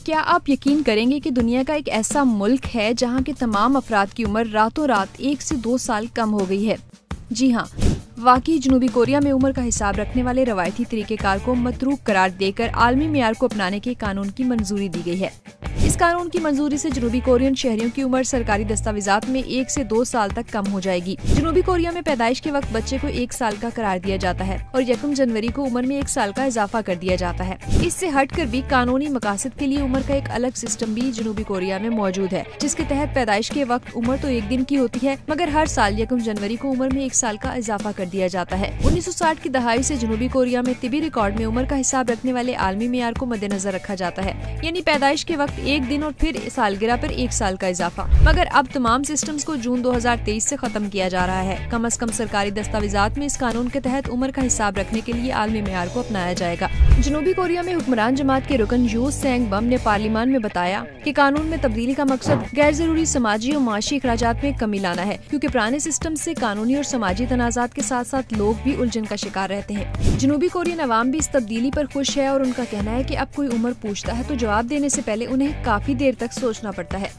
क्या आप यकीन करेंगे कि दुनिया का एक ऐसा मुल्क है जहां के तमाम अफराद की उम्र रातों रात 1 से 2 साल कम हो गई है। जी हाँ, वाकई जनूबी कोरिया में उम्र का हिसाब रखने वाले रवायती तरीकेकार को मतरूक करार देकर आलमी मियार को अपनाने के कानून की मंजूरी दी गई है। इस कानून की मंजूरी से जनूबी कोरियन शहरियों की उम्र सरकारी दस्तावेजात में 1 से 2 साल तक कम हो जाएगी। जनूबी कोरिया में पैदाइश के वक्त बच्चे को 1 साल का करार दिया जाता है और 1 जनवरी को उम्र में 1 साल का इजाफा कर दिया जाता है। इससे हटकर भी कानूनी मकासद के लिए उम्र का एक अलग सिस्टम भी जनूबी कोरिया में मौजूद है, जिसके तहत पैदाइश के वक्त उम्र तो 1 दिन की होती है, मगर हर साल 1 जनवरी को उम्र में 1 साल का इजाफा कर दिया जाता है। 1960 की दहाई से जनूबी कोरिया में तिबी रिकॉर्ड में उम्र का हिसाब रखने वाले आलमी मियार को मद्देनजर रखा जाता है, यानी पैदाइश के वक्त 1 दिन और फिर सालगिरह पर 1 साल का इजाफा। मगर अब तमाम सिस्टम्स को जून 2023 से खत्म किया जा रहा है। कम से कम सरकारी दस्तावेजात में इस कानून के तहत उम्र का हिसाब रखने के लिए आलमी मियार को अपनाया जाएगा। जनूबी कोरिया में हुक्मरान जमात के रुकन यू सेंग बम ने पार्लियामान में बताया कि कानून में तब्दीली का मकसद गैर जरूरी समाजी और माशी अखराजात में कमी लाना है, क्योंकि पुराने सिस्टम से कानूनी और समाजी तनाजात के साथ साथ लोग भी उलझन का शिकार रहते हैं। जनूबी कोरियन अवाम भी इस तब्दीली पर खुश है और उनका कहना है कि अब कोई उम्र पूछता है तो जवाब देने से पहले उन्हें काफी देर तक सोचना पड़ता है।